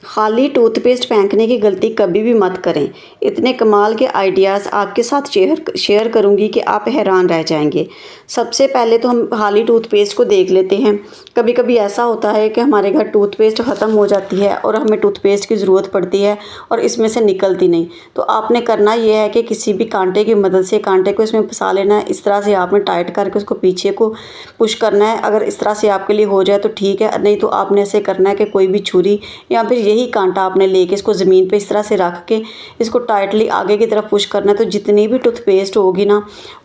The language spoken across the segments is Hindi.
खाली टूथपेस्ट फेंकने की गलती कभी भी मत करें। इतने कमाल के आइडियाज़ आपके साथ शेयर करूंगी कि आप हैरान रह जाएंगे। सबसे पहले तो हम खाली टूथपेस्ट को देख लेते हैं। कभी कभी ऐसा होता है कि हमारे घर टूथपेस्ट ख़त्म हो जाती है और हमें टूथपेस्ट की ज़रूरत पड़ती है और इसमें से निकलती नहीं। तो आपने करना ये है कि किसी भी कांटे की मदद से कांटे को इसमें फंसा लेना है। इस तरह से आपने टाइट करके उसको पीछे को पुश करना है। अगर इस तरह से आपके लिए हो जाए तो ठीक है, नहीं तो आपने ऐसे करना है कि कोई भी छुरी या फिर यही कांटा आपने लेके इसको ज़मीन पे इस तरह से रख के इसको टाइटली आगे की तरफ पुश करना है। तो जितनी भी टूथपेस्ट होगी ना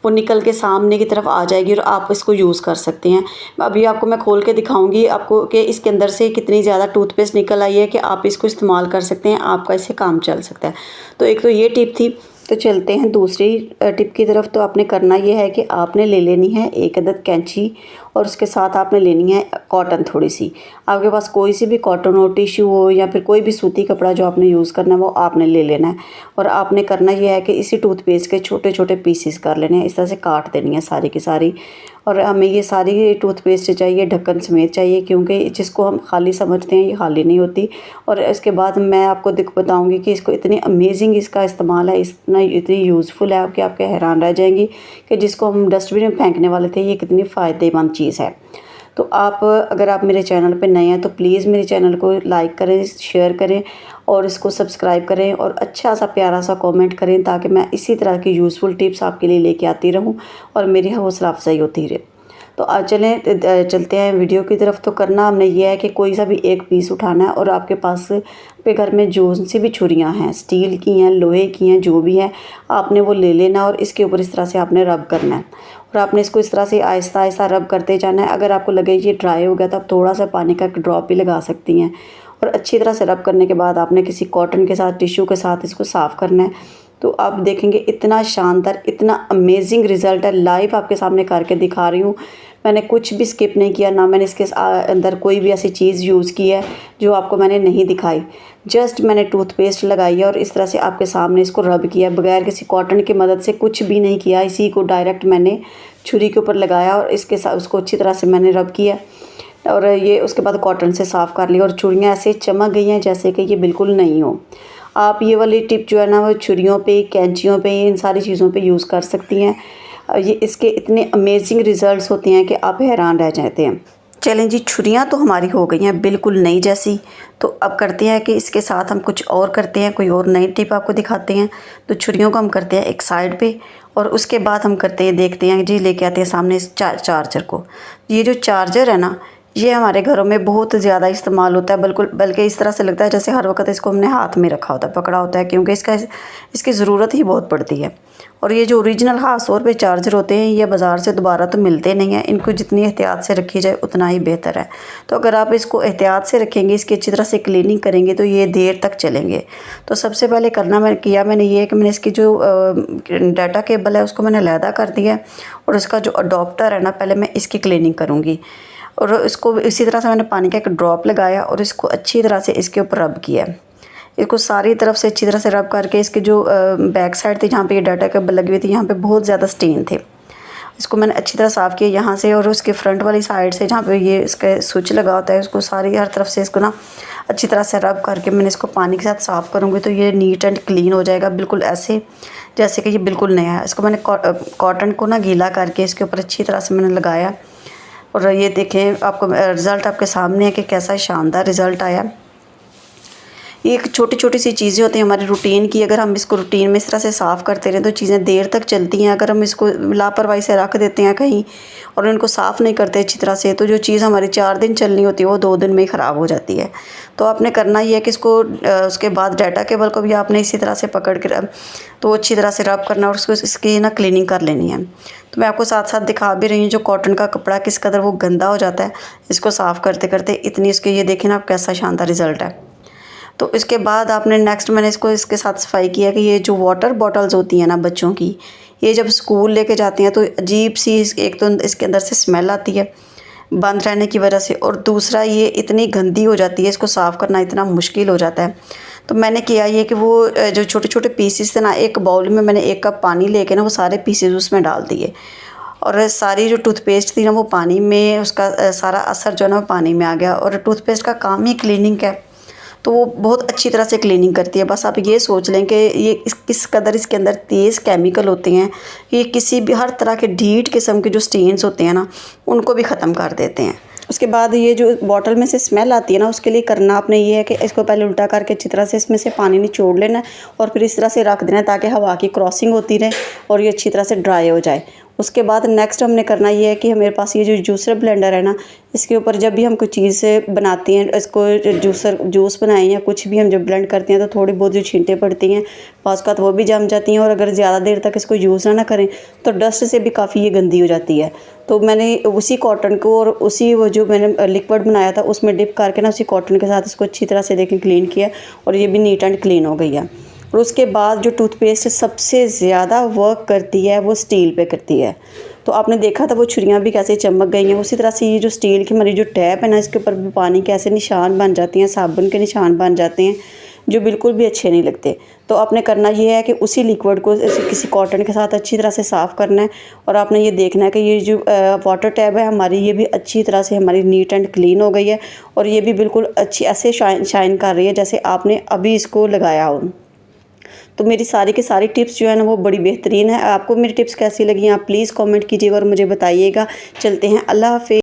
वो निकल के सामने की तरफ आ जाएगी और आप इसको यूज़ कर सकते हैं। अभी आपको मैं खोल के दिखाऊंगी आपको कि इसके अंदर से कितनी ज़्यादा टूथपेस्ट निकल आई है कि आप इसको इस्तेमाल कर सकते हैं, आपका इससे काम चल सकता है। तो एक तो ये टिप थी। तो चलते हैं दूसरी टिप की तरफ। तो आपने करना ये है कि आपने ले लेनी है एक अदद कैंची और उसके साथ आपने लेनी है कॉटन थोड़ी सी। आपके पास कोई सी भी कॉटन हो, टिश्यू हो या फिर कोई भी सूती कपड़ा जो आपने यूज़ करना है वो आपने ले लेना है। और आपने करना ये है कि इसी टूथपेस्ट के छोटे छोटे पीसीस कर लेने हैं, इस तरह से काट देनी है सारी की सारी। और हमें ये सारी टूथपेस्ट चाहिए ढक्कन समेत चाहिए, क्योंकि जिसको हम खाली समझते हैं ये खाली नहीं होती। और इसके बाद मैं आपको बताऊंगी कि इसको इतनी अमेजिंग इसका इस्तेमाल है, इतनी यूज़फुल है कि आपके हैरान रह जाएंगी कि जिसको हम डस्टबिन में फेंकने वाले थे ये कितनी फ़ायदेमंद चीज़ है। तो अगर आप मेरे चैनल पे नए हैं तो प्लीज़ मेरे चैनल को लाइक करें, शेयर करें और इसको सब्सक्राइब करें और अच्छा सा प्यारा सा कमेंट करें, ताकि मैं इसी तरह की यूज़फुल टिप्स आपके लिए लेके आती रहूं और मेरी हौसला अफजाई होती रहे। तो आज चलते हैं वीडियो की तरफ। तो करना हमने ये है कि कोई सा भी एक पीस उठाना है और आपके पास पे घर में जो सी भी छुरियां हैं, स्टील की हैं, लोहे की हैं, जो भी है आपने वो ले लेना और इसके ऊपर इस तरह से आपने रब करना है। और आपने इसको इस तरह से आहिस्ता आहिस्ता रब करते जाना है। अगर आपको लगे ये ड्राई हो गया तो आप थोड़ा सा पानी का ड्रॉप भी लगा सकती हैं। और अच्छी तरह से रब करने के बाद आपने किसी कॉटन के साथ, टिश्यू के साथ इसको साफ़ करना है। तो आप देखेंगे इतना शानदार, इतना अमेजिंग रिज़ल्ट है। लाइव आपके सामने करके दिखा रही हूँ। मैंने कुछ भी स्किप नहीं किया, ना मैंने इसके अंदर कोई भी ऐसी चीज़ यूज़ की है जो आपको मैंने नहीं दिखाई। जस्ट मैंने टूथपेस्ट लगाई है और इस तरह से आपके सामने इसको रब किया, बगैर किसी कॉटन की मदद से कुछ भी नहीं किया। इसी को डायरेक्ट मैंने छुरी के ऊपर लगाया और इसके साथ उसको अच्छी तरह से मैंने रब किया और ये उसके बाद कॉटन से साफ़ कर लिया। और छुरियाँ ऐसे चमक गई हैं जैसे कि ये बिल्कुल नहीं हो। आप ये वाली टिप जो है ना वो छुरियों पे, कैंचियों पे, इन सारी चीज़ों पे यूज़ कर सकती हैं। ये इसके इतने अमेजिंग रिज़ल्ट्स होते हैं कि आप हैरान रह जाते हैं। चलें जी, छुरियाँ तो हमारी हो गई हैं बिल्कुल नई जैसी। तो अब करते हैं कि इसके साथ हम कुछ और करते हैं, कोई और नई टिप आपको दिखाते हैं। तो छुरियों को हम करते हैं एक साइड पे और उसके बाद हम करते हैं, देखते हैं जी, लेके आते हैं सामने इस चार्जर को। ये जो चार्जर है ना ये हमारे घरों में बहुत ज़्यादा इस्तेमाल होता है, बल्कि इस तरह से लगता है जैसे हर वक्त इसको हमने हाथ में रखा होता है, पकड़ा होता है, क्योंकि इसकी ज़रूरत ही बहुत पड़ती है। और ये जो ओरिजिनल ख़ास तौर पे चार्जर होते हैं ये बाज़ार से दोबारा तो मिलते नहीं हैं। इनको जितनी एहतियात से रखी जाए उतना ही बेहतर है। तो अगर आप इसको एहतियात से रखेंगे, इसकी अच्छी तरह से क्लीनिंग करेंगे तो ये देर तक चलेंगे। तो सबसे पहले मैंने ये है कि मैंने इसकी जो डाटा केबल है उसको मैंने अलहदा कर दिया है और इसका जो अडोप्टर है ना पहले मैं इसकी क्लीनिंग करूँगी। और इसको इसी तरह से मैंने पानी का एक ड्रॉप लगाया और इसको अच्छी तरह से इसके ऊपर रब किया। इसको सारी तरफ से अच्छी तरह से रब करके इसके जो बैक साइड थी जहाँ पे ये डाटा केबल लगी हुई थी यहाँ पे बहुत ज़्यादा स्टेन थे, इसको मैंने अच्छी तरह साफ़ किया यहाँ से। और उसके फ्रंट वाली साइड से जहाँ पे ये इसका स्विच लगा होता है उसको सारी हर तरफ से इसको ना अच्छी तरह से रब करके मैंने इसको पानी के साथ साफ़ करूँगी तो ये नीट एंड क्लीन हो जाएगा, बिल्कुल ऐसे जैसे कि ये बिल्कुल नया है। इसको मैंने कॉटन को ना गीला करके इसके ऊपर अच्छी तरह से मैंने लगाया और ये देखें आपको रिज़ल्ट आपके सामने है कि कैसा शानदार रिज़ल्ट आया। ये एक छोटी छोटी सी चीज़ें होती हैं हमारी रूटीन की। अगर हम इसको रूटीन में इस तरह से साफ़ करते रहें तो चीज़ें देर तक चलती हैं। अगर हम इसको लापरवाही से रख देते हैं कहीं और इनको साफ़ नहीं करते अच्छी तरह से तो जो चीज़ हमारी 4 दिन चलनी होती है वो 2 दिन में ही ख़राब हो जाती है। तो आपने करना ये है कि इसको उसके बाद डाटा केबल को भी आपने इसी तरह से पकड़ के तो अच्छी तरह से रब करना और उसको इसकी ना क्लीनिंग कर लेनी है। तो मैं आपको साथ साथ दिखा भी रही हूँ जो कॉटन का कपड़ा किस कदर वो गंदा हो जाता है इसको साफ़ करते करते। इतनी इसके ये देखें ना आप कैसा शानदार रिज़ल्ट है। तो इसके बाद आपने नेक्स्ट मैंने इसके साथ सफाई किया कि ये जो वाटर बॉटल्स होती हैं ना बच्चों की, ये जब स्कूल लेके जाते हैं तो अजीब सी एक तो इसके अंदर से स्मेल आती है बंद रहने की वजह से, और दूसरा ये इतनी गंदी हो जाती है, इसको साफ़ करना इतना मुश्किल हो जाता है। तो मैंने किया ये कि वो जो छोटे छोटे पीसेस थे ना, एक बाउल में मैंने 1 कप पानी लेके ना वो सारे पीसेस उसमें डाल दिए और सारी जो टूथपेस्ट थी ना वो पानी में, उसका सारा असर जो है ना वो पानी में आ गया। और टूथपेस्ट का काम ही क्लीनिंग है। तो वो बहुत अच्छी तरह से क्लीनिंग करती है। बस आप ये सोच लें कि ये किस कदर इसके अंदर तेज़ केमिकल होते हैं, ये किसी भी हर तरह के ढीठ किस्म के जो स्टेन्स होते हैं ना, उनको भी ख़त्म कर देते हैं। उसके बाद ये जो बॉटल में से स्मेल आती है ना, उसके लिए करना आपने ये है कि इसको पहले उल्टा करके अच्छी तरह से इसमें से पानी निचोड़ लेना और फिर इस तरह से रख देना ताकि हवा की क्रॉसिंग होती रहे और ये अच्छी तरह से ड्राई हो जाए। उसके बाद नेक्स्ट हमने करना ये है कि मेरे पास ये जो जूसर ब्लेंडर है ना, इसके ऊपर जब भी हम कोई चीज़ बनाती हैं, इसको जूस बनाएं या कुछ भी हम जब ब्लेंड करते हैं तो थोड़ी बहुत जो छींटें पड़ती हैं पास का, तो वो भी जम जाती हैं। और अगर ज़्यादा देर तक इसको यूज़ ना करें तो डस्ट से भी काफ़ी ये गंदी हो जाती है। तो मैंने उसी कॉटन को और उसी वो जो मैंने लिक्विड बनाया था उसमें डिप करके ना उसी कॉटन के साथ इसको अच्छी तरह से देखें क्लीन किया और ये भी नीट एंड क्लीन हो गई है। और उसके बाद जो टूथपेस्ट सबसे ज़्यादा वर्क करती है वो स्टील पे करती है। तो आपने देखा था वो छुरियाँ भी कैसे चमक गई हैं। उसी तरह से ये जो स्टील की हमारी जो टैप है ना, इसके ऊपर भी पानी के ऐसे निशान बन जाते हैं, साबुन के निशान बन जाते हैं जो बिल्कुल भी अच्छे नहीं लगते। तो आपने करना ये है कि उसी लिक्विड को किसी कॉटन के साथ अच्छी तरह से साफ़ करना है और आपने ये देखना है कि ये जो वाटर टैब है हमारी, ये भी अच्छी तरह से हमारी नीट एंड क्लीन हो गई है और ये भी बिल्कुल अच्छी ऐसे शाइन कर रही है जैसे आपने अभी इसको लगाया हो। तो मेरी सारी की सारी टिप्स जो है ना वो बड़ी बेहतरीन है। आपको मेरी टिप्स कैसी लगी आप प्लीज़ कमेंट कीजिएगा और मुझे बताइएगा। चलते हैं, अल्लाह हाफ़िज़।